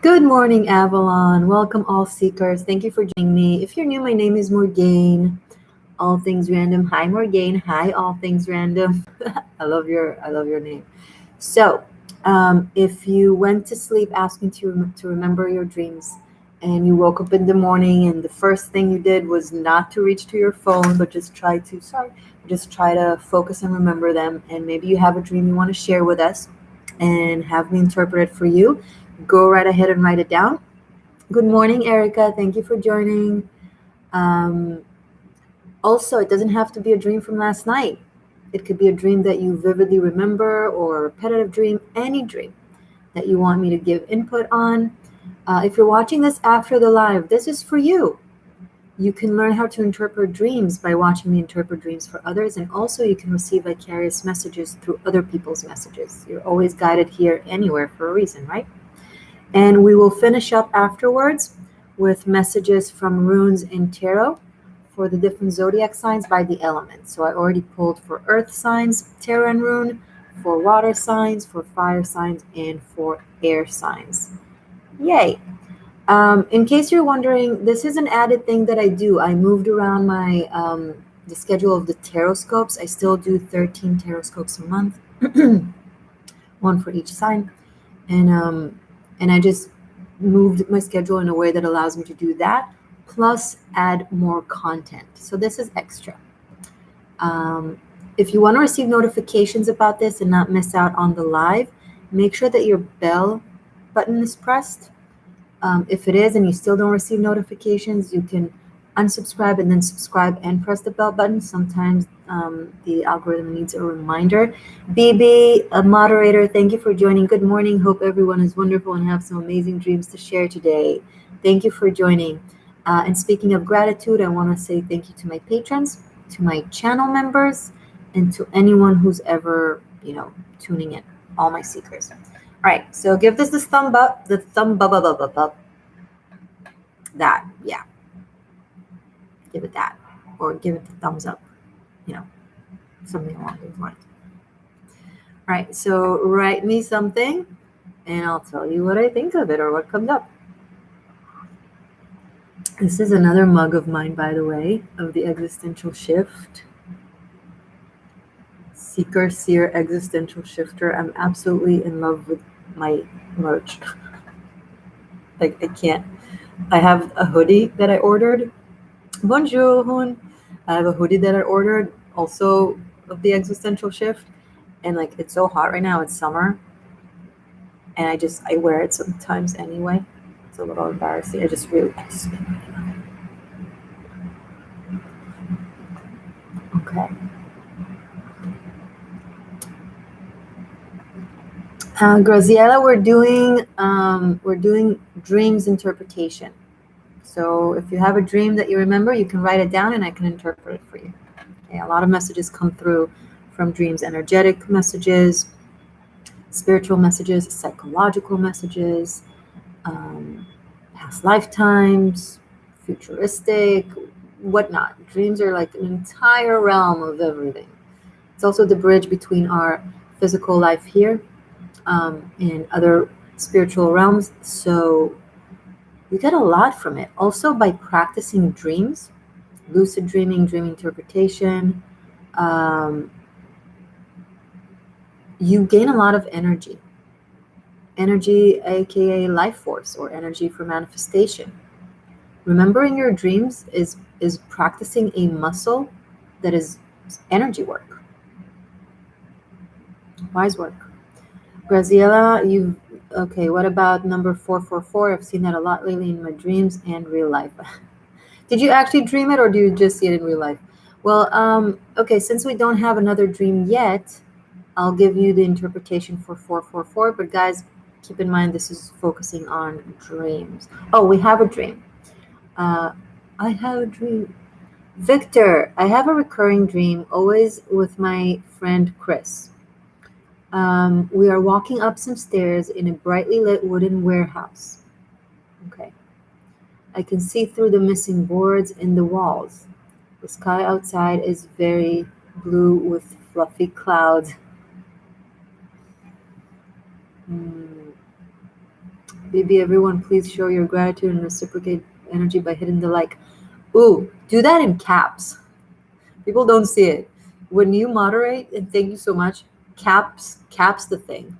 Good morning, Avalon. Welcome, all seekers. Thank you for joining me. If you're new, my name is Morgane. All things random. Hi, Morgane. Hi, all things random. I love your name. So, if you went to sleep asking to remember your dreams, and you woke up in the morning, and the first thing you did was not to reach to your phone, but just try to focus and remember them. And maybe you have a dream you want to share with us, and have me interpret it for you. Go right ahead and write it down. Good morning, Erica. Thank you for joining. Um, Also, it doesn't have to be a dream from last night. It could be a dream that you vividly remember, or a repetitive dream, any dream that you want me to give input on. If you're watching this after the live, this is for you. You can learn how to interpret dreams by watching me interpret dreams for others, and also you can receive vicarious messages through other people's messages. You're always guided here anywhere for a reason, right? And we will finish up afterwards with messages from runes and tarot for the different zodiac signs by the elements. So I already pulled for earth signs, tarot and rune, for water signs, for fire signs, and for air signs. Yay. In case you're wondering, this is an added thing that I do. I moved around the schedule of the tarot scopes. I still do 13 tarot scopes a month, one for each sign. And I just moved my schedule in a way that allows me to do that, plus add more content. So this is extra. If you want to receive notifications about this and not miss out on the live, make sure that your bell button is pressed. If it is and you still don't receive notifications, you can unsubscribe and then subscribe and press the bell button. Sometimes the algorithm needs a reminder. BB, a moderator, thank you for joining. Good morning. Hope everyone is wonderful and have some amazing dreams to share today. Thank you for joining. And speaking of gratitude, I want to say thank you to my patrons, to my channel members, and to anyone who's ever, tuning in, all my seekers. All right, so give this thumb up, up. That, yeah. Give it that, or give it the thumbs up, something along those lines. All right, so write me something, and I'll tell you what I think of it or what comes up. This is another mug of mine, by the way, of the Existential Shift. Seeker, Seer, Existential Shifter. I'm absolutely in love with my merch. Like, I can't. I have a hoodie that I ordered. Bonjour. I have a hoodie that I ordered, also of the Existential Shift. And it's so hot right now. It's summer. And I wear it sometimes anyway. It's a little embarrassing. I just really love it. Okay. Graziella, we're doing dreams interpretation. So if you have a dream that you remember, you can write it down and I can interpret it for you. Okay, a lot of messages come through from dreams, energetic messages, spiritual messages, psychological messages, past lifetimes, futuristic, whatnot. Dreams are like an entire realm of everything. It's also the bridge between our physical life here and other spiritual realms. So you get a lot from it. Also, by practicing dreams, lucid dreaming, dream interpretation, you gain a lot of energy. Energy, aka life force, or energy for manifestation. Remembering your dreams is practicing a muscle that is energy work. Wise work. Graziella, okay, what about number 444? I've seen that a lot lately in my dreams and real life. Did you actually dream it, or do you just see it in real life? Well, okay, since we don't have another dream yet, I'll give you the interpretation for 444. But guys, keep in mind this is focusing on dreams. Oh, we have a dream. I have a dream. Victor, I have a recurring dream, always with my friend Chris. We are walking up some stairs in a brightly lit wooden warehouse. Okay. I can see through the missing boards in the walls. The sky outside is very blue with fluffy clouds. Baby, everyone, please show your gratitude and reciprocate energy by hitting the like. Ooh, do that in caps. People don't see it. When you moderate, and thank you so much, caps the thing.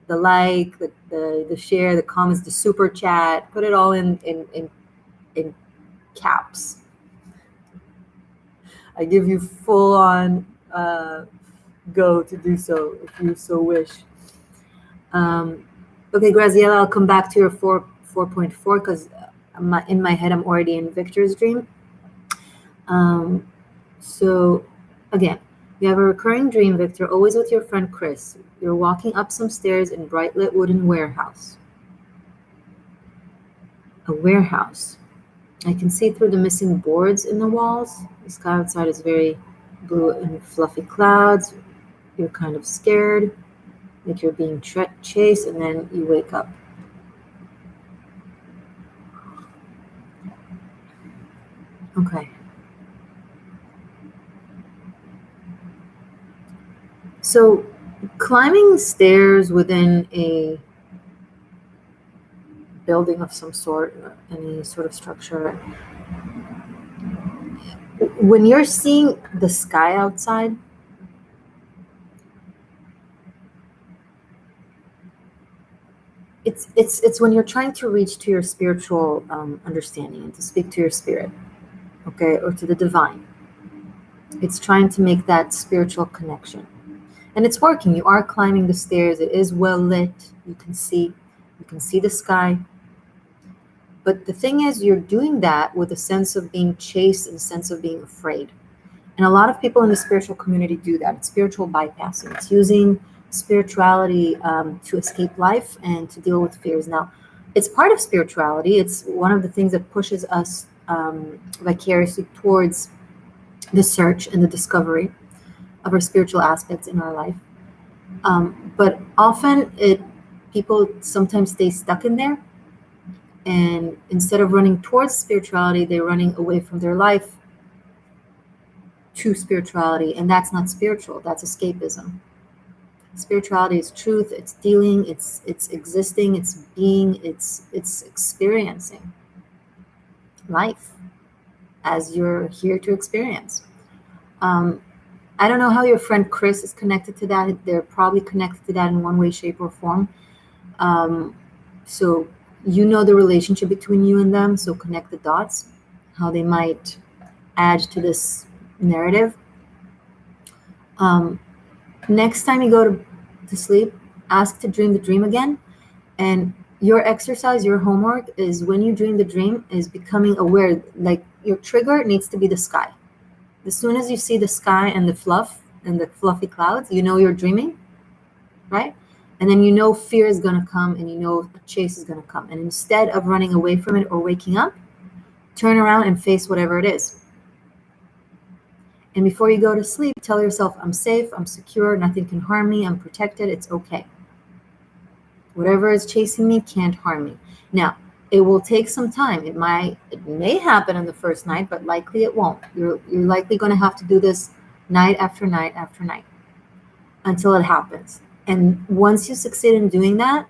The like, the share, the comments, the super chat, put it all in caps. I give you full on go to do so if you so wish. Okay, Graziella, I'll come back to your 4.4 because in my head I'm already in Victor's dream. So again, you have a recurring dream, Victor, always with your friend Chris. You're walking up some stairs in bright lit wooden warehouse. A warehouse. I can see through the missing boards in the walls. The sky outside is very blue and fluffy clouds. You're kind of scared, like you're being chased, and then you wake up. Okay. So climbing stairs within a building of some sort, any sort of structure, when you're seeing the sky outside, it's when you're trying to reach to your spiritual understanding and to speak to your spirit, okay, or to the divine. It's trying to make that spiritual connection. And it's working. You are climbing the stairs. It is well lit. You can see the sky. But the thing is, you're doing that with a sense of being chased and a sense of being afraid. And a lot of people in the spiritual community do that. It's spiritual bypassing. It's using spirituality to escape life and to deal with fears. Now, it's part of spirituality. It's one of the things that pushes us vicariously towards the search and the discovery of our spiritual aspects in our life. But often people sometimes stay stuck in there. And instead of running towards spirituality, they're running away from their life to spirituality. And that's not spiritual. That's escapism. Spirituality is truth. It's dealing. It's existing. It's being. It's experiencing life as you're here to experience. I don't know how your friend Chris is connected to that. They're probably connected to that in one way, shape, or form. So you know the relationship between you and them. So connect the dots, how they might add to this narrative. Next time you go to sleep, ask to dream the dream again. And your exercise, your homework is when you dream the dream is becoming aware, like your trigger needs to be the sky. As soon as you see the sky and the fluff and the fluffy clouds, you know you're dreaming, right? And then you know fear is going to come and you know a chase is going to come. And instead of running away from it or waking up, turn around and face whatever it is. And before you go to sleep, tell yourself, I'm safe, I'm secure, nothing can harm me, I'm protected, it's okay. Whatever is chasing me can't harm me. Now, it will take some time. It may happen on the first night, but likely it won't. You're likely going to have to do this night after night after night until it happens. And once you succeed in doing that,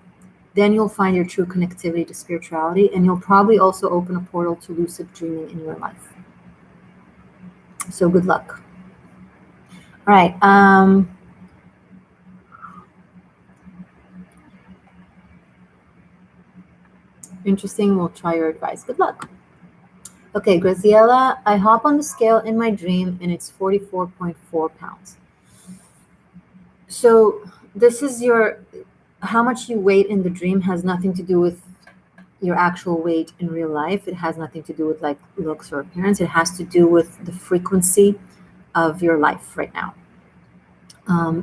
then you'll find your true connectivity to spirituality, and you'll probably also open a portal to lucid dreaming in your life. So good luck. All right. Interesting. We'll try your advice. Good luck. Okay, Graziella, I hop on the scale in my dream and it's 44.4 pounds. So this is how much you weight in the dream has nothing to do with your actual weight in real life. It has nothing to do with like looks or appearance. It has to do with the frequency of your life right now.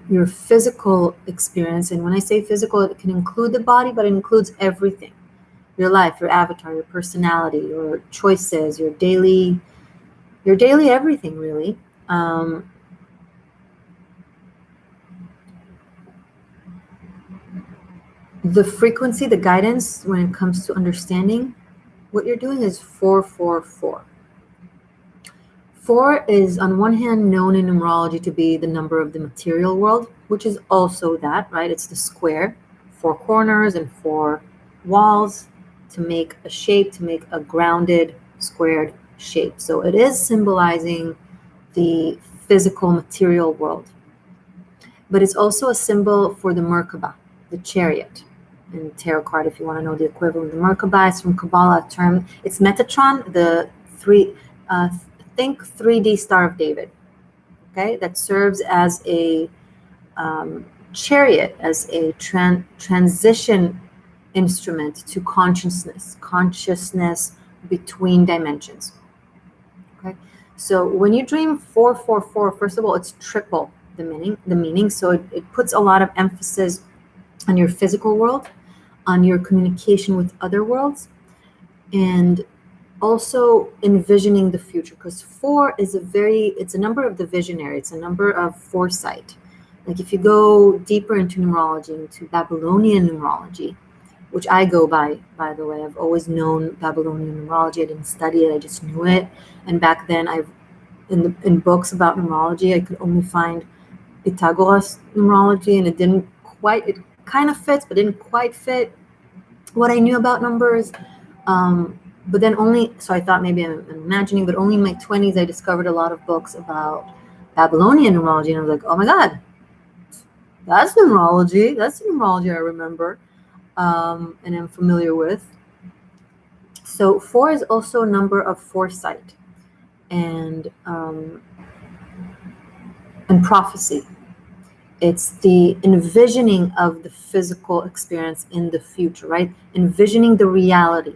Your physical experience. And when I say physical, it can include the body, but it includes everything. Your life, your avatar, your personality, your choices, your daily everything, really. The frequency, the guidance when it comes to understanding what you're doing is 444. 4 is on one hand known in numerology to be the number of the material world, which is also that, right? It's the square, 4 corners and 4 walls to make a shape, to make a grounded, squared shape. So it is symbolizing the physical material world. But it's also a symbol for the Merkaba, the chariot. In tarot card, if you want to know the equivalent, the Merkaba is from Kabbalah term. It's Metatron, the think 3D Star of David. Okay, that serves as a chariot, as a transition instrument to consciousness between dimensions. Okay, so when you dream 444, first of all, it's triple the meaning. So it puts a lot of emphasis on your physical world, on your communication with other worlds, and also envisioning the future, because 4 is it's a number of the visionary, it's a number of foresight. Like if you go deeper into numerology, into Babylonian numerology, which I go by the way, I've always known Babylonian numerology. I didn't study it, I just knew it. And back then in books about numerology, I could only find Pythagoras numerology, and it kind of fits, but didn't quite fit what I knew about numbers. But then so I thought maybe I'm imagining, but only in my 20s, I discovered a lot of books about Babylonian numerology. And I was like, oh my God, that's numerology. That's the numerology I remember and I'm familiar with. So 4 is also a number of foresight and prophecy. It's the envisioning of the physical experience in the future, right? Envisioning the reality.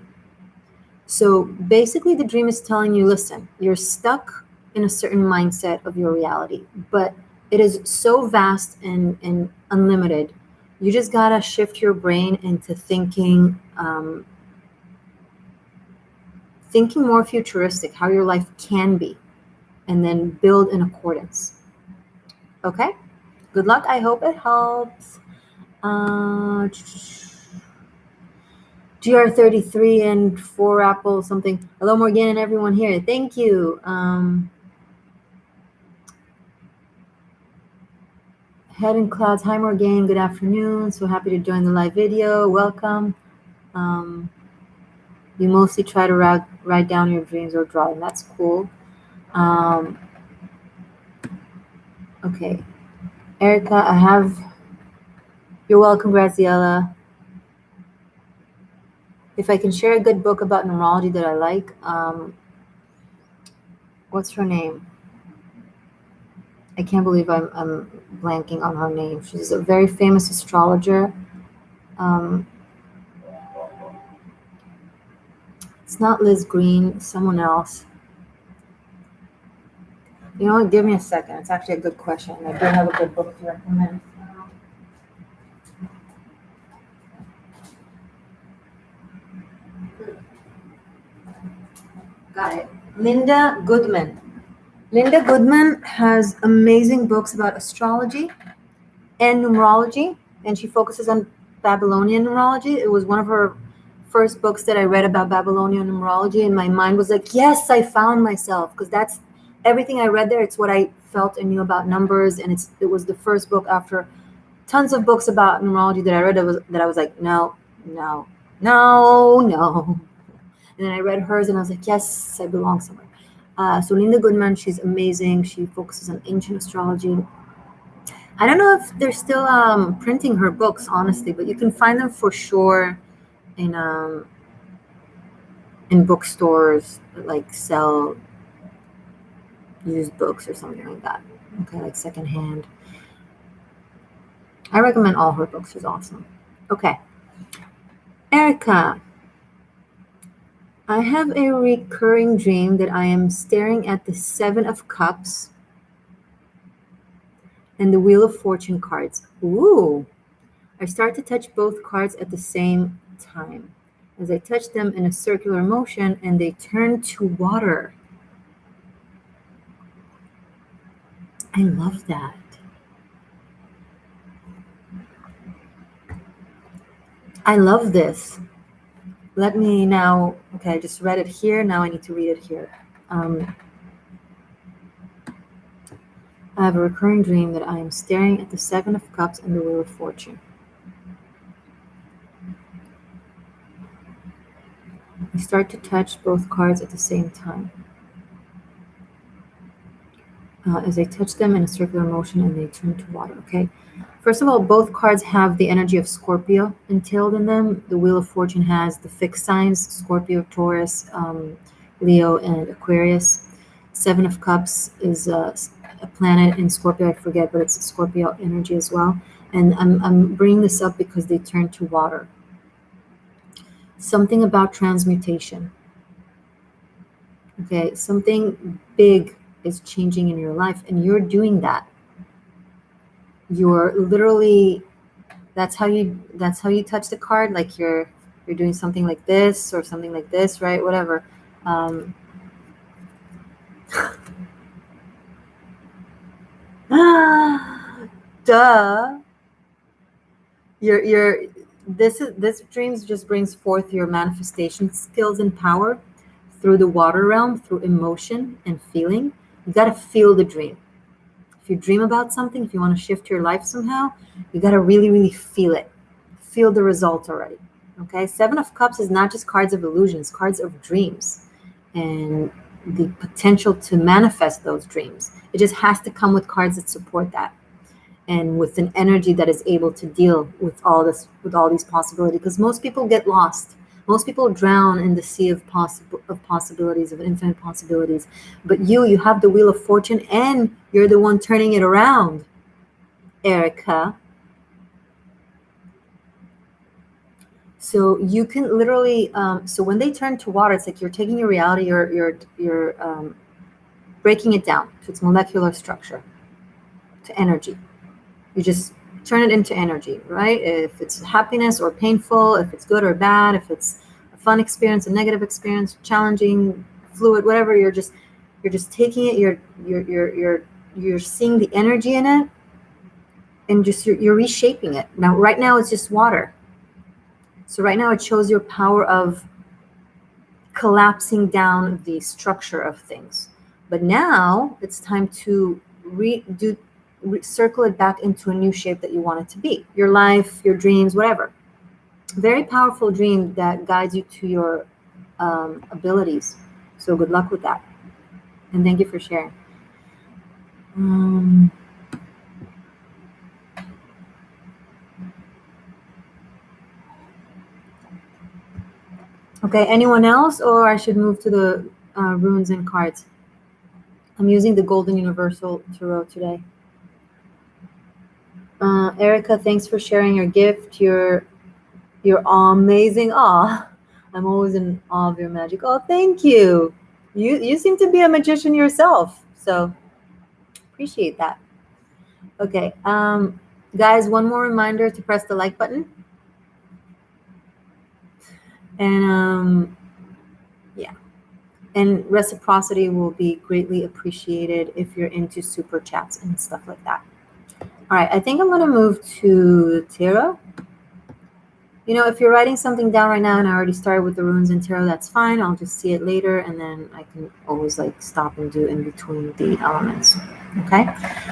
So basically the dream is telling you, listen, you're stuck in a certain mindset of your reality, but it is so vast and unlimited. You just gotta shift your brain into thinking more futuristic, how your life can be, and then build in accordance. Okay? Good luck. I hope it helps. GR33 and 4 Apple something. Hello, Morgane and everyone here. Thank you. Head in Clouds. Hi, Morgane. Good afternoon. So happy to join the live video. Welcome. You mostly try to write down your dreams or draw them. That's cool. Okay. Erica, you're welcome, Graziella. If I can share a good book about numerology that I like, what's her name? I can't believe I'm blanking on her name. She's a very famous astrologer. It's not Liz Green, someone else. You know what? Give me a second. It's actually a good question. I do have a good book to recommend. Got it. Linda Goodman. Linda Goodman has amazing books about astrology and numerology, and she focuses on Babylonian numerology. It was one of her first books that I read about Babylonian numerology, and my mind was like, yes, I found myself, because that's everything I read there. It's what I felt and knew about numbers, and it was the first book after tons of books about numerology that I read that I was like, no. And then I read hers, and I was like, yes, I belong somewhere. So Linda Goodman, she's amazing. She focuses on ancient astrology. I don't know if they're still printing her books, honestly, but you can find them for sure in bookstores that like sell used books or something like that. Okay, like secondhand. I recommend all her books. She's awesome. Okay. Erica, I have a recurring dream that I am staring at the 7 of Cups and the Wheel of Fortune cards. Ooh. I start to touch both cards at the same time. As I touch them in a circular motion, and they turn to water. I love that. I love this. Let me now, okay, I just read it here. Now I need to read it here. I have a recurring dream that I am staring at the 7 of Cups and the Wheel of Fortune. You start to touch both cards at the same time. As I touch them in a circular motion and they turn to water, okay? First of all, both cards have the energy of Scorpio entailed in them. The Wheel of Fortune has the fixed signs, Scorpio, Taurus, Leo, and Aquarius. Seven of Cups is a planet in Scorpio, I forget, but it's Scorpio energy as well. And I'm bringing this up because they turn to water. Something about transmutation. Okay, something big is changing in your life, and you're doing that. You're literally, that's how you touch the card, like you're doing something like this or something like this, right? Whatever. Duh. This dreams just brings forth your manifestation skills and power through the water realm, through emotion and feeling. You got to feel the dream. If you dream about something, if you want to shift your life somehow, you got to really, really feel it. Feel the results already. Okay? Seven of Cups is not just cards of illusions, cards of dreams and the potential to manifest those dreams. It just has to come with cards that support that, and with an energy that is able to deal with all this, with all these possibilities. Because most people get lost. Most people drown in the sea of possibilities, of infinite possibilities. But you have the Wheel of Fortune, and you're the one turning it around, Erica. So you can literally, so when they turn to water, it's like you're taking your reality, you're breaking it down to its molecular structure, to energy. You just turn it into energy, right? If it's happiness or painful, if it's good or bad, if it's a fun experience, a negative experience, challenging, fluid, whatever, you're just taking it, you're seeing the energy in it, and just you're reshaping it. Now, right now it's just water. So right now it shows your power of collapsing down the structure of things. But now it's time to circle it back into a new shape that you want it to be. Your life, your dreams, whatever. Very powerful dream that guides you to your abilities. So good luck with that. And thank you for sharing. Okay, anyone else, or I should move to the runes and cards? I'm using the Golden Universal Tarot today. Erica, thanks for sharing your gift. You're amazing. Aw, I'm always in awe of your magic. Oh, thank you. You seem to be a magician yourself, so appreciate that. Okay, guys, one more reminder to press the like button. And yeah, and reciprocity will be greatly appreciated if you're into super chats and stuff like that. All right, I think I'm going to move to tarot. You know, if you're writing something down right now and I already started with the runes and tarot, that's fine. I'll just see it later, and then I can always like stop and do in between the elements. Okay,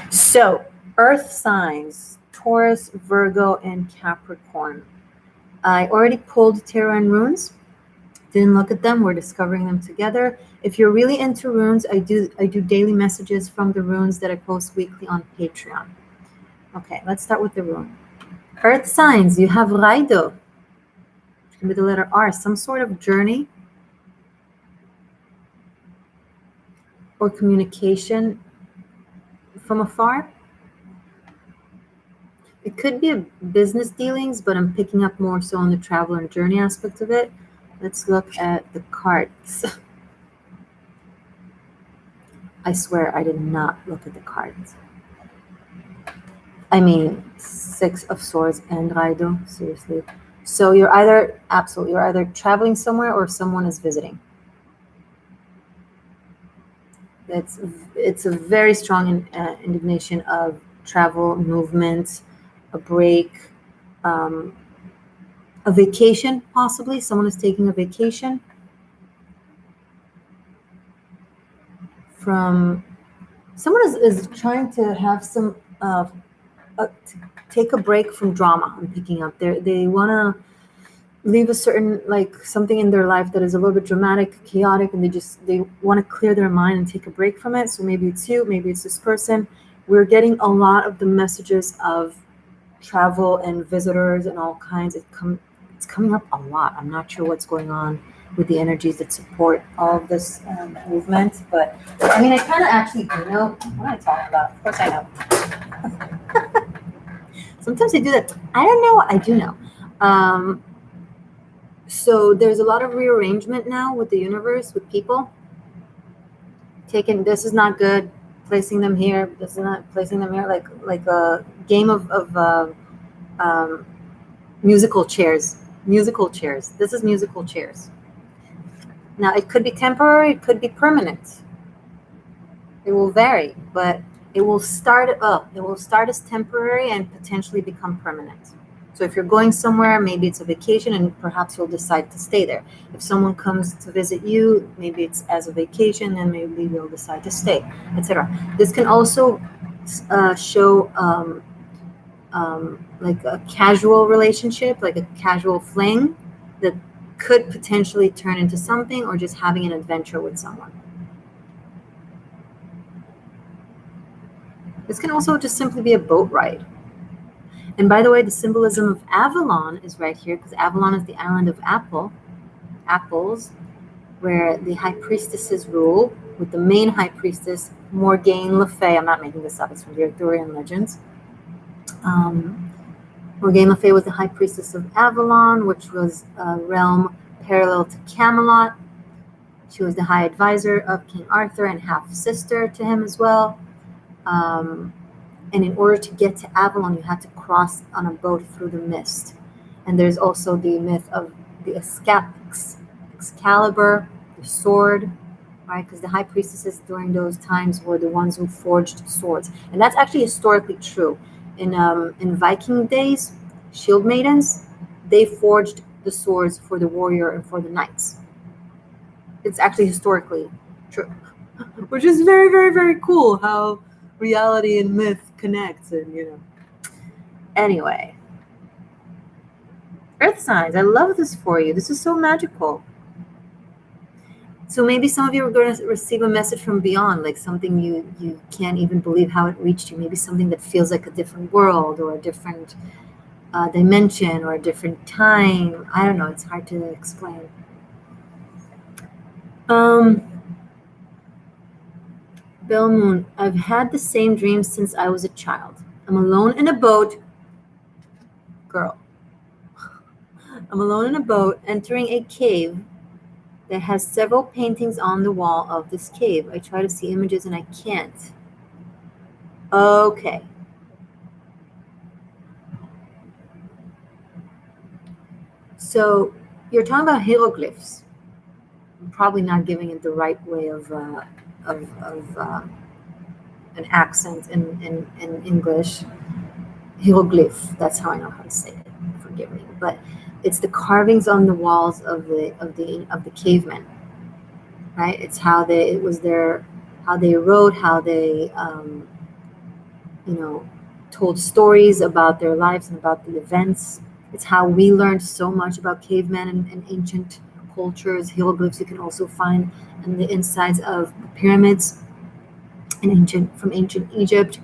so earth signs, Taurus, Virgo, and Capricorn. I already pulled tarot and runes. Didn't look at them. We're discovering them together. If you're really into runes, I do daily messages from the runes that I post weekly on Patreon. Okay, let's start with the rune. Earth signs, you have Raido with the letter R, some sort of journey or communication from afar. It could be a business dealings, but I'm picking up more so on the travel and journey aspect of it. Let's look at the cards. I swear I did not look at the cards. I mean, Six of Swords and Raido, seriously. So you're either traveling somewhere or someone is visiting. It's a very strong indignation of travel, movement, a break, a vacation, possibly. Someone is taking a vacation from, someone is trying to have some, take a break from drama. I'm picking up. They want to leave a certain, like, something in their life that is a little bit dramatic, chaotic, and they want to clear their mind and take a break from it. So maybe it's you, maybe it's this person. We're getting a lot of the messages of travel and visitors and all kinds. It's coming up a lot. I'm not sure what's going on with the energies that support all of this movement, but I mean, I kind of actually do know what I'm talking about. Of course I know. Sometimes I do that. I don't know. I do know. So there's a lot of rearrangement now with the universe, with people. Taking, this is not good, placing them here, this is not, placing them here, like a game of musical chairs. Musical chairs. This is musical chairs. Now, it could be temporary, it could be permanent. It will vary, but it will start as temporary and potentially become permanent. So if you're going somewhere, maybe it's a vacation and perhaps you'll decide to stay there. If someone comes to visit you, maybe it's as a vacation and maybe you'll decide to stay, etc. This can also show like a casual relationship, like a casual fling that could potentially turn into something, or just having an adventure with someone. This can also just simply be a boat ride. And by the way, the symbolism of Avalon is right here, because Avalon is the island of apples, where the high priestesses rule, with the main high priestess, Morgane Le Fay. I'm not making this up, it's from the Arthurian legends. Morgane Le Fay was the high priestess of Avalon, which was a realm parallel to Camelot. She was the high advisor of King Arthur and half-sister to him as well. And in order to get to Avalon, you had to cross on a boat through the mist. And there's also the myth of the Excalibur, the sword, right? Because the high priestesses during those times were the ones who forged swords. And that's actually historically true. In Viking days, shield maidens, they forged the swords for the warrior and for the knights. It's actually historically true, which is very, very, very cool how reality and myth connects. And anyway, earth signs, I love this for you. This is so magical. So maybe some of you are going to receive a message from beyond, like something you can't even believe how it reached you. Maybe something that feels like a different world, or a different dimension, or a different time. I don't know, it's hard to explain. Bell Moon, I've had the same dream since I was a child. I'm alone in a boat. Girl. I'm alone in a boat entering a cave that has several paintings on the wall of this cave. I try to see images and I can't. Okay. So you're talking about hieroglyphs. I'm probably not giving it the right way of an accent in English. Hieroglyph. That's how I know how to say it. Forgive me, but it's the carvings on the walls of the cavemen, right? It's how they wrote, how they told stories about their lives and about the events. It's how we learned so much about cavemen and ancient cultures. Hieroglyphs you can also find in the insides of pyramids from ancient Egypt.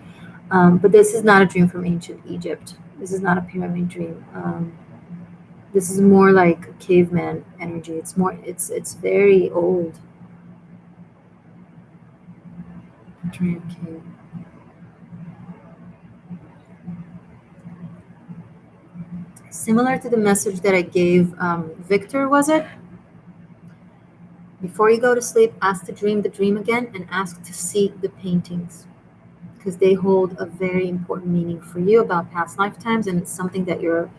But this is not a dream from ancient Egypt. This is not a pyramid dream. This is more like a caveman energy. It's very old. Dream cave. Similar to the message that I gave Victor, was it? Before you go to sleep, ask to dream the dream again and ask to see the paintings, because they hold a very important meaning for you about past lifetimes, and it's something that your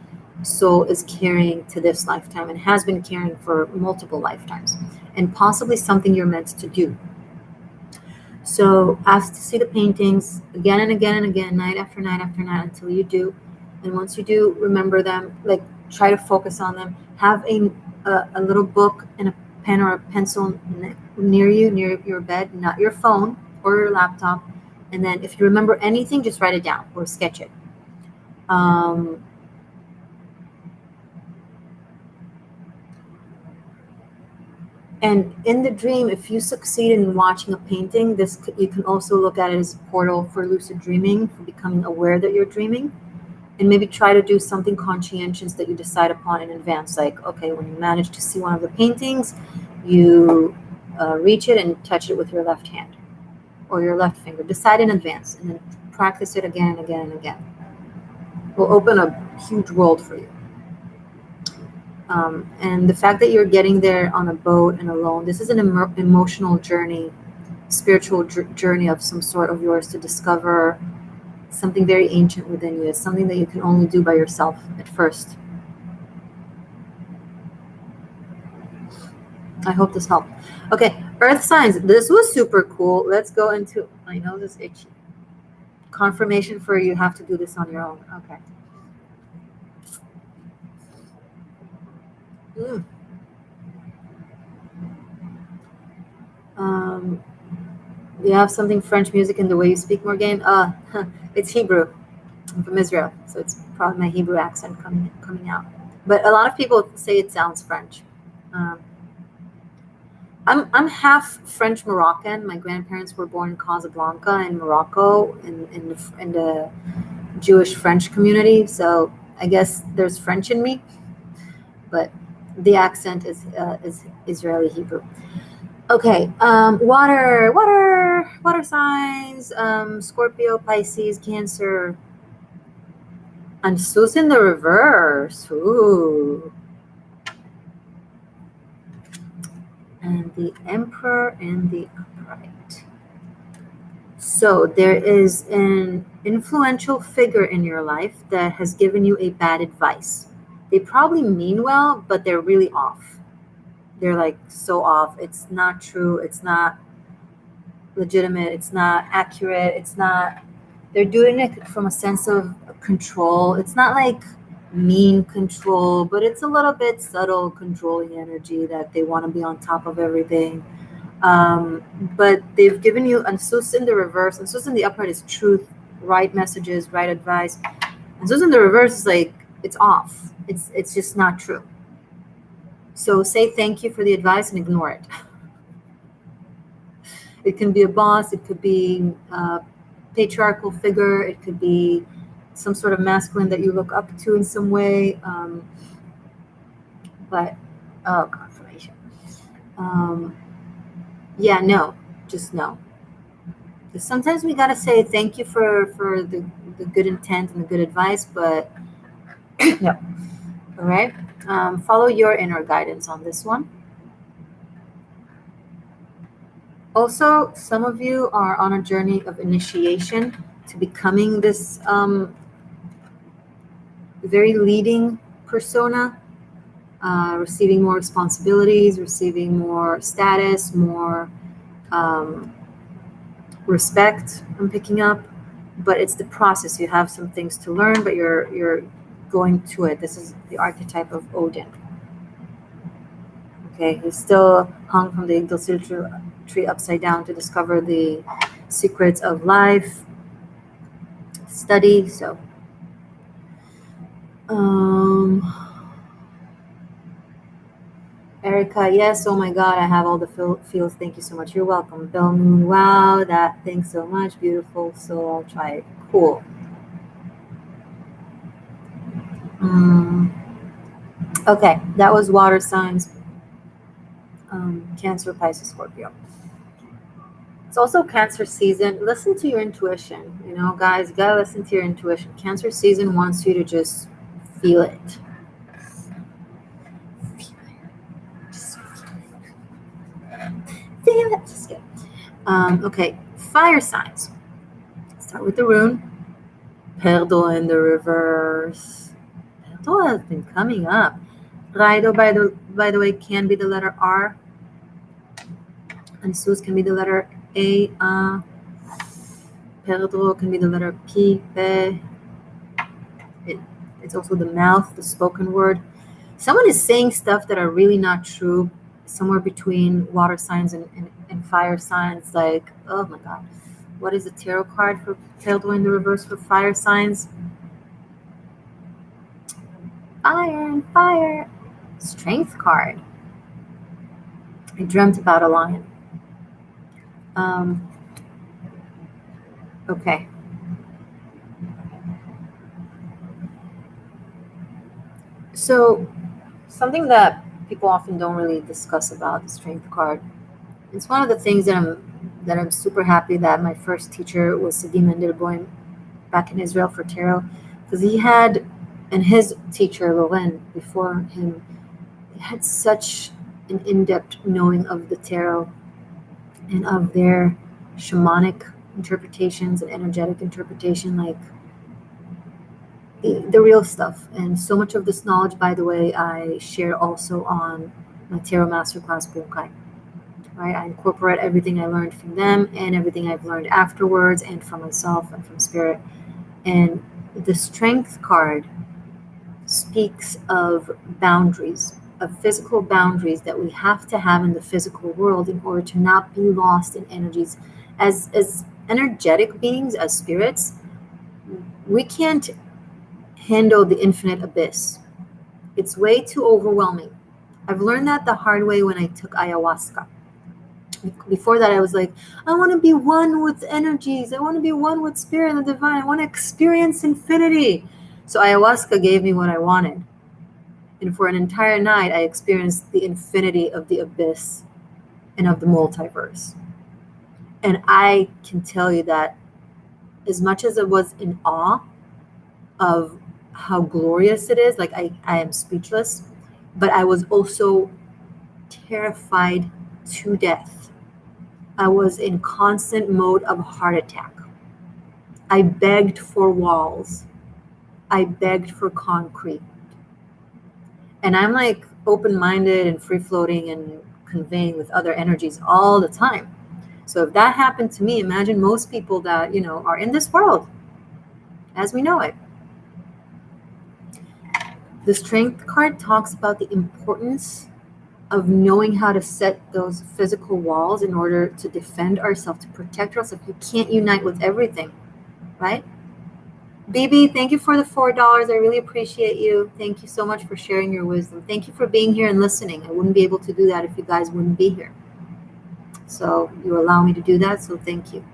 soul is carrying to this lifetime and has been carrying for multiple lifetimes, and possibly something you're meant to do. So ask to see the paintings again and again and again, night after night after night, until you do. And once you do, remember them, like try to focus on them. Have a little book and a pen or a pencil near you, near your bed, not your phone or your laptop. And then if you remember anything, just write it down or sketch it. And in the dream, if you succeed in watching a painting, you can also look at it as a portal for lucid dreaming, for becoming aware that you're dreaming. And maybe try to do something conscientious that you decide upon in advance. Like, okay, when you manage to see one of the paintings, you reach it and touch it with your left hand or your left finger. Decide in advance and then practice it again and again and again. It will open a huge world for you. And the fact that you're getting there on a boat and alone, this is an emotional journey, spiritual journey of some sort of yours to discover something very ancient within you. It's something that you can only do by yourself at first. I hope this helped. Okay, earth signs. This was super cool. Let's go into, my nose is itchy. Confirmation for you have to do this on your own. Okay. You have something French music in the way you speak, Morgane? It's Hebrew. I'm from Israel, so it's probably my Hebrew accent coming out. But a lot of people say it sounds French. I'm half French Moroccan. My grandparents were born in Casablanca in Morocco, in the Jewish French community. So I guess there's French in me, but the accent is Israeli Hebrew. Okay, water signs, Scorpio, Pisces, Cancer, and Sus in the reverse. Ooh. And the Emperor and the Upright. So there is an influential figure in your life that has given you a bad advice. They probably mean well, but they're really off. They're like so off. It's not true. It's not legitimate. It's not accurate. It's not, they're doing it from a sense of control. It's not like mean control, but it's a little bit subtle controlling energy that they want to be on top of everything. But they've given you, and Sus in the reverse, and Sus in the upright is truth, right messages, right advice. And Sus in the reverse is like, it's off. It's just not true. So say thank you for the advice and ignore it. It can be a boss, it could be a patriarchal figure, it could be some sort of masculine that you look up to in some way. But, oh, confirmation. Yeah, no, just no. Sometimes we gotta say thank you for the good intent and the good advice, but no. All right. Follow your inner guidance on this one. Also, some of you are on a journey of initiation to becoming this very leading persona, receiving more responsibilities, receiving more status, more respect. I'm picking up, but it's the process. You have some things to learn, but you're going to it. This is the archetype of Odin. Okay, he's still hung from the Existential tree upside down to discover the secrets of life, study. So, Erica, yes, oh my God, I have all the feels. Thank you so much. You're welcome. Bell Moon, wow, thanks so much. Beautiful. So I'll try it. Cool. Okay, that was water signs. Cancer, Pisces, Scorpio. It's also Cancer season. Listen to your intuition. You know, guys, you gotta listen to your intuition. Cancer season wants you to just feel it. Feel it. Just kidding. Okay, fire signs. Start with the rune. Perdo in the reverse. Perdo has been coming up. Raido, by the way, can be the letter R. And Sus can be the letter A. Perdo can be the letter P. Pe. It's also the mouth, the spoken word. Someone is saying stuff that are really not true, somewhere between water signs and fire signs. Like, oh my God, what is the tarot card for Perdo in the reverse for fire signs? Fire and fire. Strength card. I dreamt about a lion. Um, okay. So something that people often don't really discuss about the strength card. It's one of the things that I'm super happy that my first teacher was Sidi Mendelboim back in Israel for tarot, because he had, and his teacher Loren before him, had such an in-depth knowing of the tarot and of their shamanic interpretations and energetic interpretation, like the real stuff. And so much of this knowledge, by the way, I share also on my tarot masterclass Bunkai. Right? I incorporate everything I learned from them and everything I've learned afterwards and from myself and from spirit. And the strength card speaks of boundaries, of physical boundaries that we have to have in the physical world in order to not be lost in energies. As energetic beings, as spirits, we can't handle the infinite abyss. It's way too overwhelming. I've learned that the hard way when I took ayahuasca. Before that, I was like, I want to be one with energies. I want to be one with spirit and the divine. I want to experience infinity. So ayahuasca gave me what I wanted. And for an entire night, I experienced the infinity of the abyss and of the multiverse. And I can tell you that as much as I was in awe of how glorious it is, like I am speechless, but I was also terrified to death. I was in constant mode of heart attack. I begged for walls. I begged for concrete. And I'm like open-minded and free-floating and conveying with other energies all the time. So if that happened to me, imagine most people that, are in this world as we know it. The Strength card talks about the importance of knowing how to set those physical walls in order to defend ourselves, to protect ourselves. You can't unite with everything, right? BB, thank you for the $4. I really appreciate you. Thank you so much for sharing your wisdom. Thank you for being here and listening. I wouldn't be able to do that if you guys wouldn't be here. So you allow me to do that, so thank you.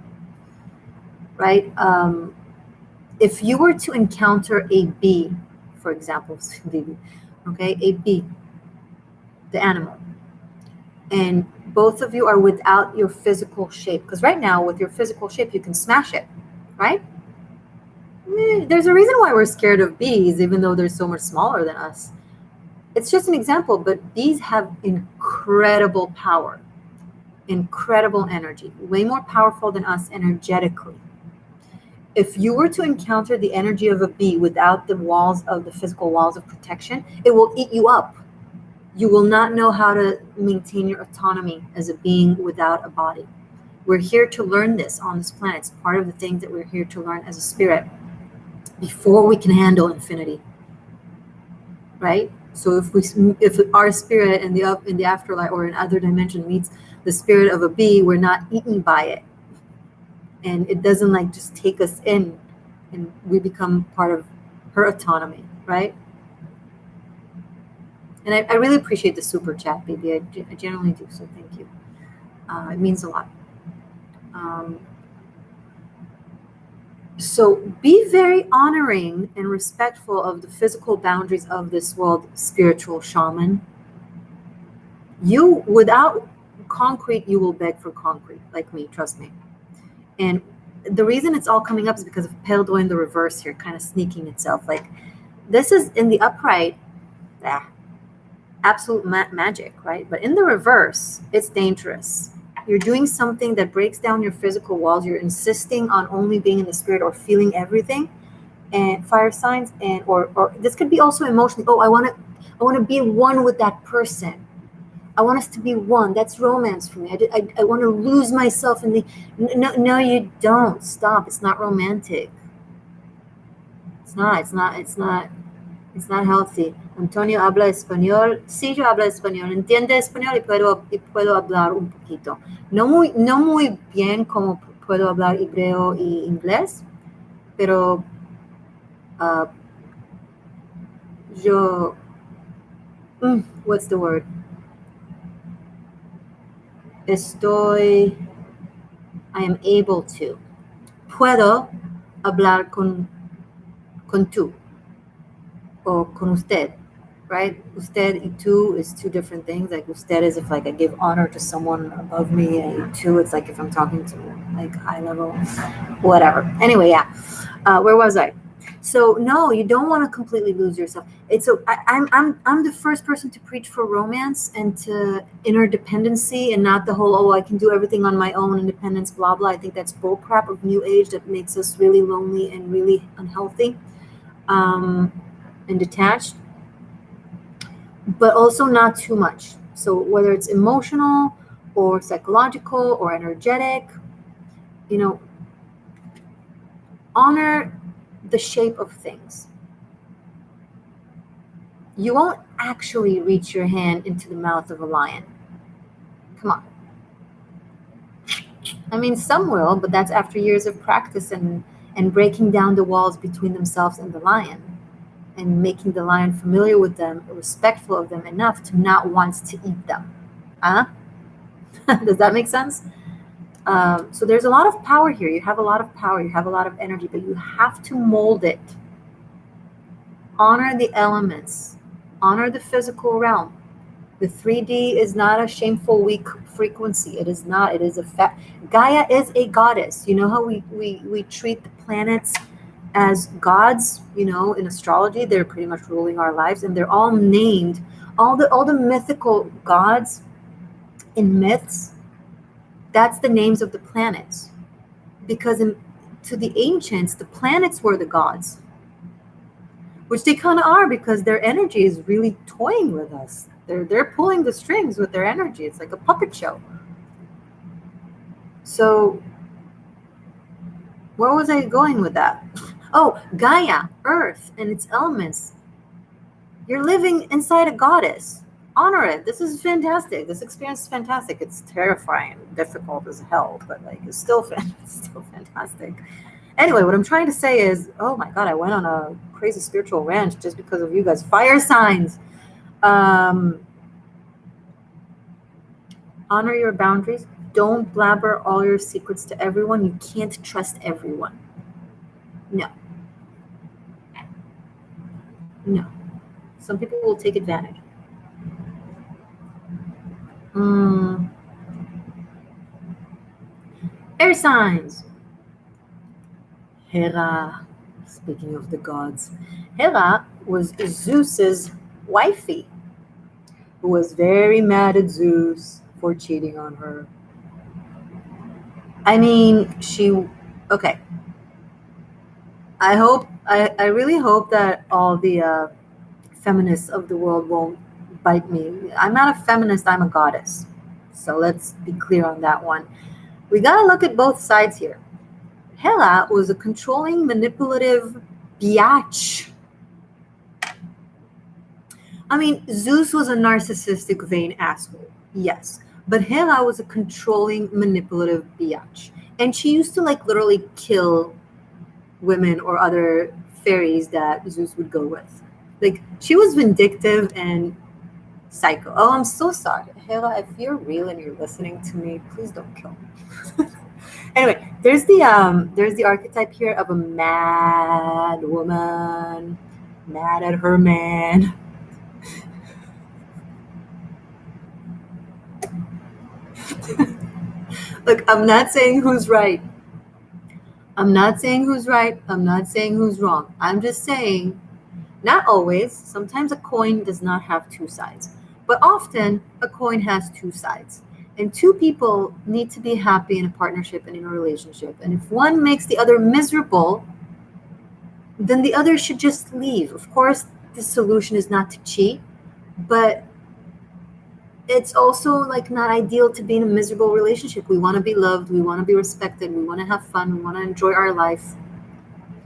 Right? If you were to encounter a bee, for example, BB, okay, a bee, the animal, and both of you are without your physical shape, because right now with your physical shape you can smash it, right? There's a reason why we're scared of bees, even though they're so much smaller than us. It's just an example, but bees have incredible power, incredible energy, way more powerful than us energetically. If you were to encounter the energy of a bee without the walls of the physical walls of protection, it will eat you up. You will not know how to maintain your autonomy as a being without a body. We're here to learn this on this planet. It's part of the things that we're here to learn as a spirit before we can handle infinity, right? So if our spirit in the afterlife or in other dimension meets the spirit of a bee, we're not eaten by it, and it doesn't like just take us in, and we become part of her autonomy, right? And I really appreciate the super chat, baby. I generally do, so thank you. It means a lot. So be very honoring and respectful of the physical boundaries of this world, spiritual shaman. You, without concrete, you will beg for concrete, like me, trust me. And the reason it's all coming up is because of Peldo in the reverse here, kind of sneaking itself. Like, this is in the upright, absolute magic, right? But in the reverse, it's dangerous. You're doing something that breaks down your physical walls. You're insisting on only being in the spirit or feeling everything, and fire signs, and or this could be also emotionally. Oh, I want to be one with that person. I want us to be one. That's romance for me. I want to lose myself in the. No, you don't. Stop. It's not romantic. It's not healthy. Antonio habla español. Sí, yo hablo español. Entiende español y puedo hablar un poquito. No muy bien como puedo hablar hebreo y inglés, pero yo, what's the word? I am able to. Puedo hablar con tú or con usted, right? Usted y tú is two different things. Like usted is if like I give honor to someone above me, and tú it's like if I'm talking to like high level, whatever. Anyway, yeah. Where was I? So no, you don't want to completely lose yourself. It's so I'm the first person to preach for romance and to interdependency and not the whole I can do everything on my own, independence, blah blah. I think that's bullcrap of new age that makes us really lonely and really unhealthy, and detached. But also not too much. So whether it's emotional or psychological or energetic, you know, honor the shape of things. You won't actually reach your hand into the mouth of a lion. Come on. I mean, some will, but that's after years of practice and breaking down the walls between themselves and the lion and making the lion familiar with them, respectful of them enough to not want to eat them. Huh? Does that make sense? So there's a lot of power here. You have a lot of power. You have a lot of energy, but you have to mold it. Honor the elements. Honor the physical realm. The 3D is not a shameful, weak frequency. It is not. It is a fact. Gaia is a goddess. You know how we treat the planets as gods, you know, in astrology, they're pretty much ruling our lives, and they're all named. All the mythical gods in myths, that's the names of the planets. Because to the ancients, the planets were the gods. Which they kind of are because their energy is really toying with us. They're pulling the strings with their energy. It's like a puppet show. So where was I going with that? Oh, Gaia, Earth, and its elements. You're living inside a goddess. Honor it. This is fantastic. This experience is fantastic. It's terrifying, difficult as hell, but like it's still fantastic. Anyway, what I'm trying to say is, oh my God, I went on a crazy spiritual rant just because of you guys. Fire signs. Honor your boundaries. Don't blabber all your secrets to everyone. You can't trust everyone. No. No. Some people will take advantage. Air signs. Hera. Speaking of the gods, Hera was Zeus's wifey, who was very mad at Zeus for cheating on her. I mean, okay. I really hope that all the feminists of the world won't bite me. I'm not a feminist, I'm a goddess. So let's be clear on that one. We gotta look at both sides here. Hela was a controlling, manipulative biatch. I mean, Zeus was a narcissistic, vain asshole, yes. But Hela was a controlling, manipulative biatch. And she used to like literally kill women or other fairies that Zeus would go with. Like, she was vindictive and psycho. Oh, I'm so sorry. Hela, if you're real and you're listening to me, please don't kill me. Anyway, there's the archetype here of a mad woman, mad at her man. Look, I'm not saying who's right. I'm not saying who's right. I'm not saying who's wrong. I'm just saying, not always. Sometimes a coin does not have two sides. But often, a coin has two sides. And two people need to be happy in a partnership and in a relationship. And if one makes the other miserable, then the other should just leave. Of course, the solution is not to cheat, but it's also like not ideal to be in a miserable relationship. We want to be loved, we want to be respected, we want to have fun, we want to enjoy our life.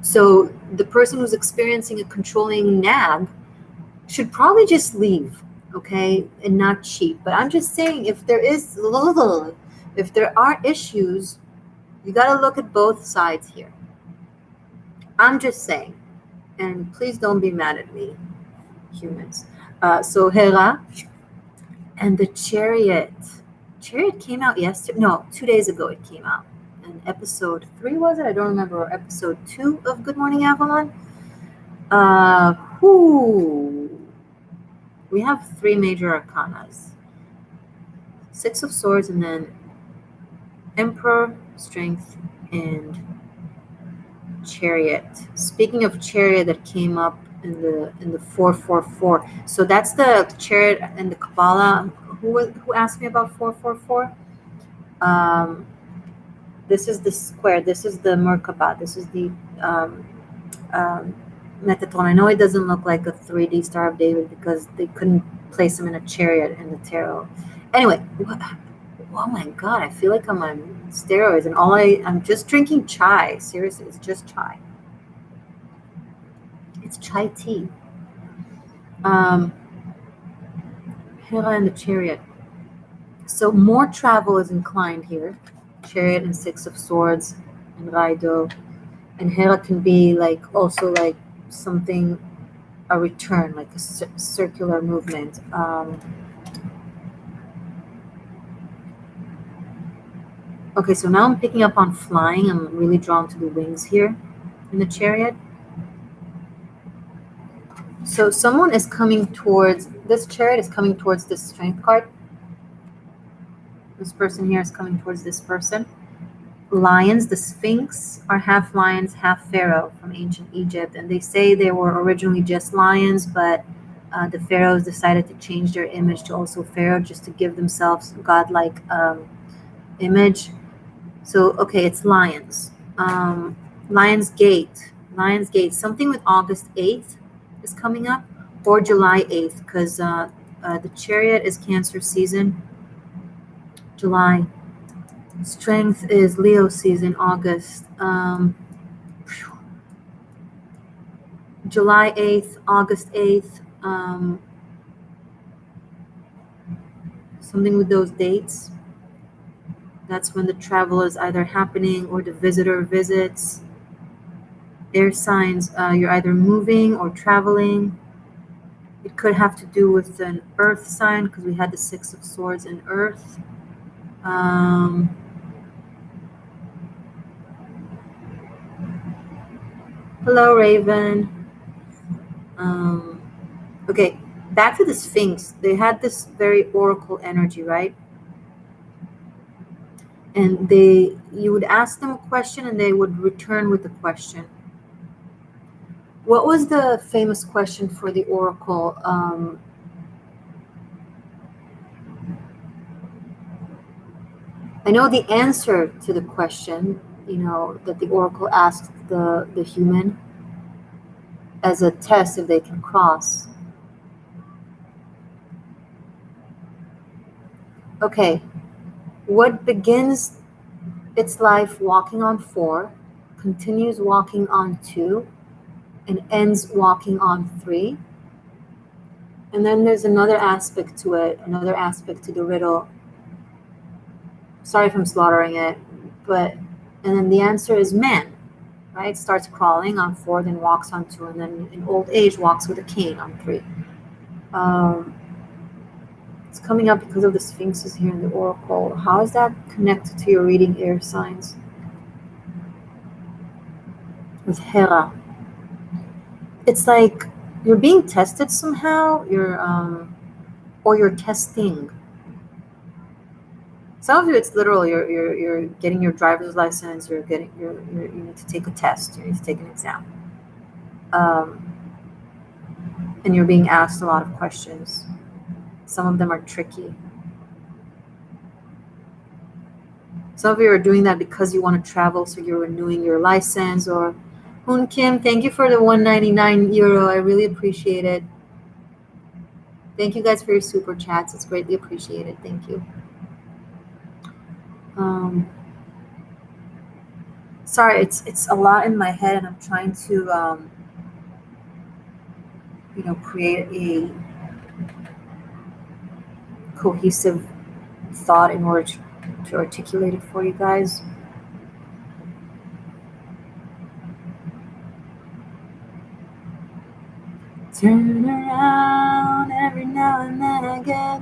So the person who's experiencing a controlling nag should probably just leave, okay, and not cheat. But I'm just saying, if there are issues, you got to look at both sides here. I'm just saying, and please don't be mad at me, humans. So Hera and the chariot. Chariot came out yesterday. No, 2 days ago it came out. And episode 3 was it? I don't remember. Or episode 2 of Good Morning Avalon. We have 3 major arcanas. 6 of Swords, and then Emperor, Strength, and Chariot. Speaking of Chariot, that came up in the 444. So that's the Chariot in the Kabbalah. Who asked me about 444? This is the square. This is the Merkaba. This is the Metatron. I know it doesn't look like a 3D Star of David because they couldn't place him in a chariot in the tarot. Anyway, oh my God, I feel like I'm on steroids, and I'm just drinking chai. Seriously, it's just chai. It's chai tea. Hera and the Chariot. So more travel is inclined here. Chariot and 6 of Swords and Raido. And Hera can be also something, a return, like a circular movement. Okay, so now I'm picking up on flying. I'm really drawn to the wings here in the Chariot. So someone is coming towards, this Chariot is coming towards this Strength card. This person here is coming towards this person. Lions, the Sphinx, are half lions, half pharaoh from ancient Egypt. And they say they were originally just lions, but the pharaohs decided to change their image to also pharaoh just to give themselves godlike image. So, okay, it's lions. Lion's Gate. Lion's Gate. Something with August 8th is coming up, or July 8th, because the Chariot is Cancer season. July. Strength is Leo season, August. July 8th, August 8th. Something with those dates. That's when the travel is either happening or the visitor visits. Air signs, you're either moving or traveling. It could have to do with an earth sign because we had the 6 of Swords in earth. Hello, Raven. Okay, back to the Sphinx. They had this very oracle energy, right? And you would ask them a question and they would return with a question. What was the famous question for the oracle? I know the answer to the question, that the oracle asked the human as a test if they can cross. Okay, what begins its life walking on 4, continues walking on 2, and ends walking on 3. And then there's another aspect to it, another aspect to the riddle. Sorry if I'm slaughtering it, and then the answer is man, right? Starts crawling on 4, then walks on 2, and then in old age walks with a cane on 3. It's coming up because of the Sphinxes here in the oracle. How is that connected to your reading air signs? With Hera. It's like you're being tested somehow, or you're testing. Some of you, it's literal. You're getting your driver's license. You need to take a test. You need to take an exam, and you're being asked a lot of questions. Some of them are tricky. Some of you are doing that because you want to travel, so you're renewing your license. Or Hoon Kim, thank you for the €199. I really appreciate it. Thank you guys for your super chats. It's greatly appreciated. Thank you. Sorry, it's a lot in my head, and I'm trying to create a cohesive thought in order to articulate it for you guys. Turn around every now and then I get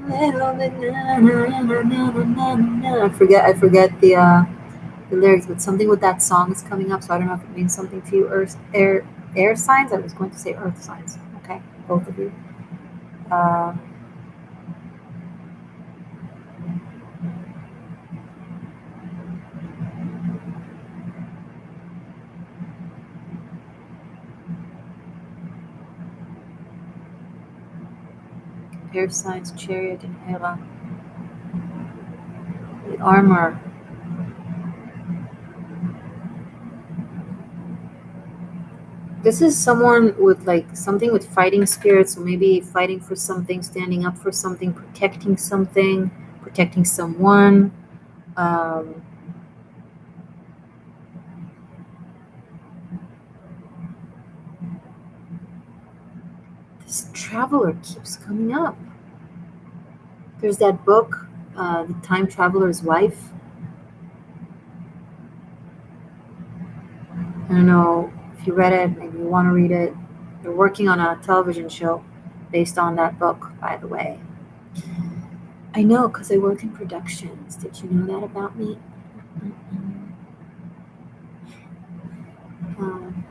I forget the lyrics, but something with that song is coming up, so I don't know if it means something to you. Air signs. I was going to say earth signs. Okay, both of you. Uh, air signs, chariot, and Hera. The armor. This is someone with like something with fighting spirit, so maybe fighting for something, standing up for something, protecting someone. Um, this traveler keeps coming up. There's that book, The Time Traveler's Wife. I don't know if you read it, maybe you want to read it. They're working on a television show based on that book, by the way. I know because I work in productions. Did you know that about me? Um,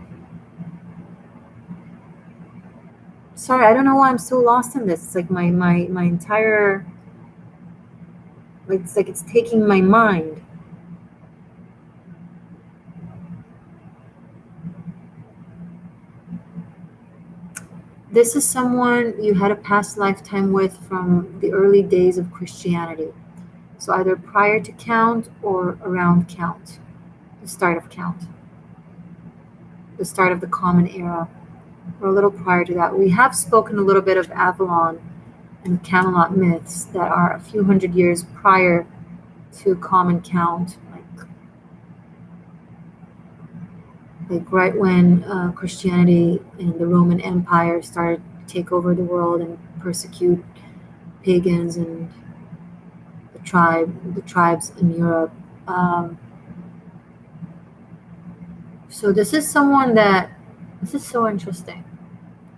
sorry, I don't know why I'm so lost in this. It's like my entire, it's like it's taking my mind. This is someone you had a past lifetime with from the early days of Christianity. So either prior to count or around count, the start of count, the start of the common era, or a little prior to that. We have spoken a little bit of Avalon and Camelot myths that are a few hundred years prior to common count, like right when Christianity and the Roman Empire started to take over the world and persecute pagans and the tribes in Europe. So this is someone that this is so interesting.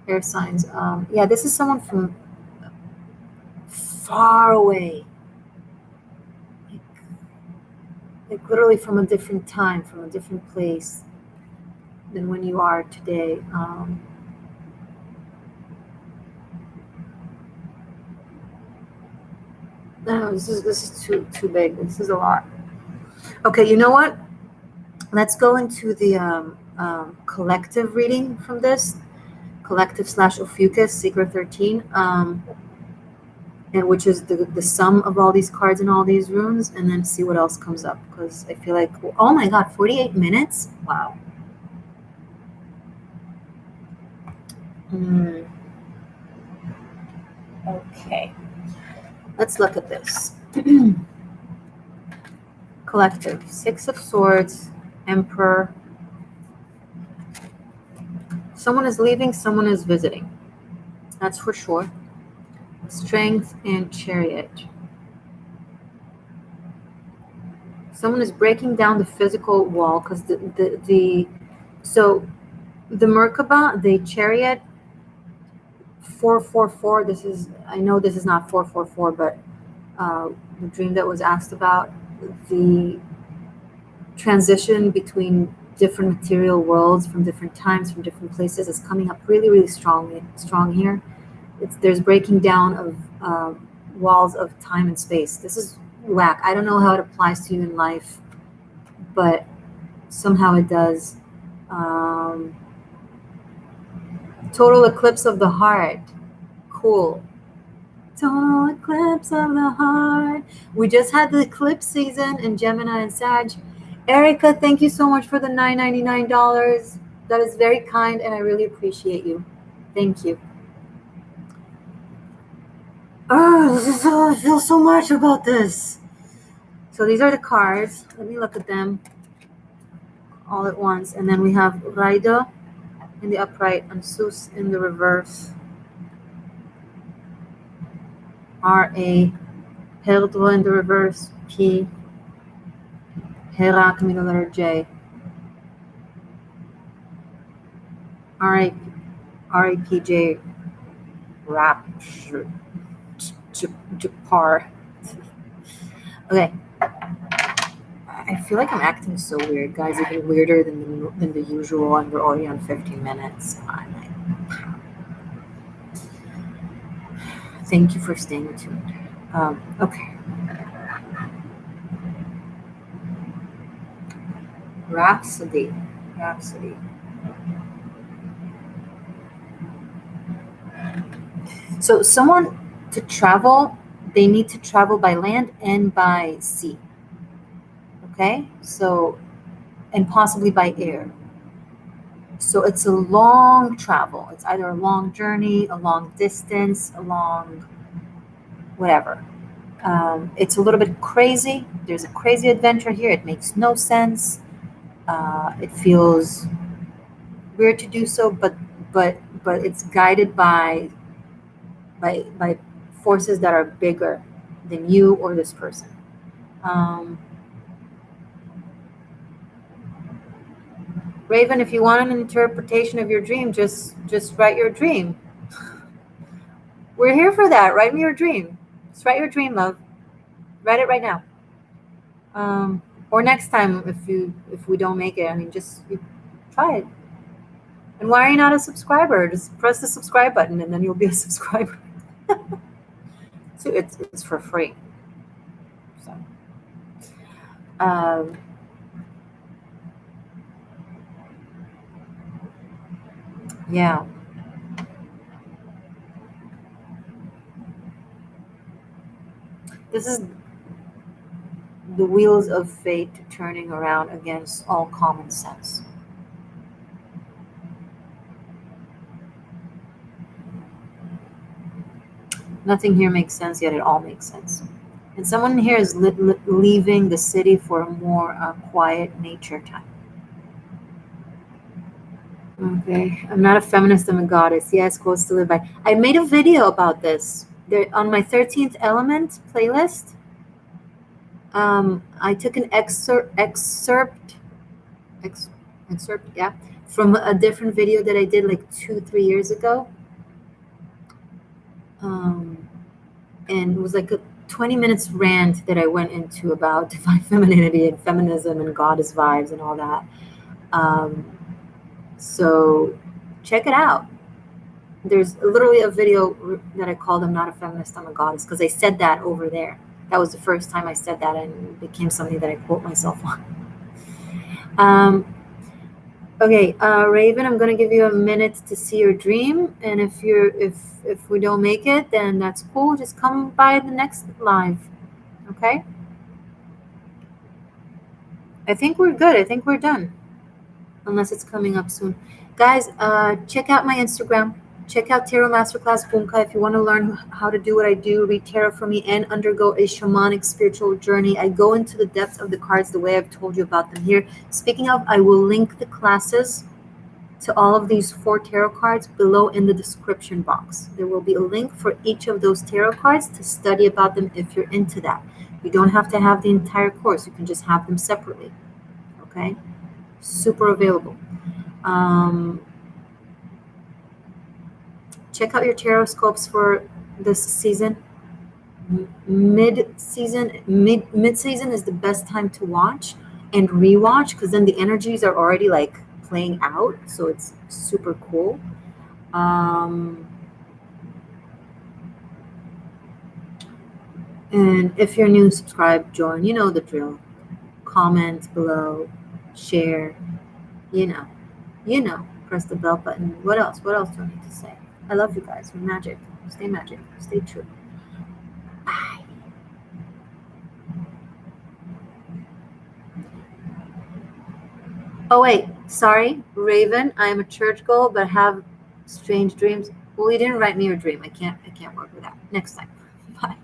Air signs. Yeah, this is someone from far away, like literally from a different time, from a different place than when you are today. No, this is too big. This is a lot. Okay, you know what? Let's go into the collective reading from this collective slash Ophiuchus Secret 13, and which is the sum of all these cards and all these runes, and then see what else comes up because I feel like oh my god, 48 minutes. Wow. Okay, let's look at this. Collective, Six of Swords, Emperor. Someone is leaving, someone is visiting. That's for sure. Strength and Chariot. Someone is breaking down the physical wall because so the Merkaba, the Chariot, 444. This is, I know this is not 444, but the dream that was asked about, the transition between different material worlds from different times, from different places, is coming up really, really strong here. There's breaking down of walls of time and space. This is whack. I don't know how it applies to you in life, but somehow it does. Total eclipse of the heart. Cool. Total eclipse of the heart. We just had the eclipse season in Gemini and Sag. Erica, thank you so much for the $9.99. That is very kind, and I really appreciate you. Thank you. Oh, I feel so much about this. So these are the cards. Let me look at them all at once. And then we have Raida in the upright and Sus in the reverse. R-A. Pedro in the reverse. P. Hera coming the letter J. R-A-P-J. Rapture. Japar. Okay. I feel like I'm acting so weird, guys, even weirder than the usual, and we're already on 15 minutes. Thank you for staying tuned. Okay. Rhapsody. So someone to travel, they need to travel by land and by sea. Okay? So, and possibly by air. So it's a long travel. It's either a long journey, a long distance, a long whatever. It's a little bit crazy. There's a crazy adventure here. It makes no sense. It feels weird to do so, but it's guided by forces that are bigger than you or this person. Raven, if you want an interpretation of your dream, just write your dream. We're here for that. Write me your dream. Just write your dream, love. Write it right now. Or next time, if we don't make it, I mean, just try it. And why are you not a subscriber? Just press the subscribe button, and then you'll be a subscriber. So it's for free. So, yeah. This is the wheels of fate turning around against all common sense. Nothing here makes sense, yet it all makes sense. And someone here is leaving the city for a more quiet nature time. Okay, I'm not a feminist, I'm a goddess. Yes, quotes to live by. I made a video about this. There on my 13th element playlist. I took an excerpt, yeah, from a different video that I did like 2-3 years ago. And it was like a 20 minutes rant that I went into about divine femininity and feminism and goddess vibes and all that. So check it out. There's literally a video that I called I'm not a feminist, I'm a goddess, because I said that over there. That was the first time I said that, and it became something that I quote myself on. Okay, Raven, I'm gonna give you a minute to see your dream, and if we don't make it, then that's cool. Just come by the next live, okay? I think we're good. I think we're done, unless it's coming up soon. Guys, check out my Instagram. Check out Tarot Masterclass Bunka if you want to learn how to do what I do, read tarot for me, and undergo a shamanic spiritual journey. I go into the depths of the cards the way I've told you about them here. Speaking of, I will link the classes to all of these 4 tarot cards below in the description box. There will be a link for each of those tarot cards to study about them if you're into that. You don't have to have the entire course. You can just have them separately. Okay? Super available. Check out your tarot scopes for this season. Mid-season is the best time to watch and rewatch, because then the energies are already like playing out, so it's super cool. And if you're new, subscribe, join, you know the drill. Comment below, share, you know, press the bell button. What else do I need to say? I love you guys. You're magic. Stay true. Bye. Oh wait, sorry, Raven. I am a church girl, but have strange dreams. Well, you didn't write me your dream. I can't work with that. Next time. Bye.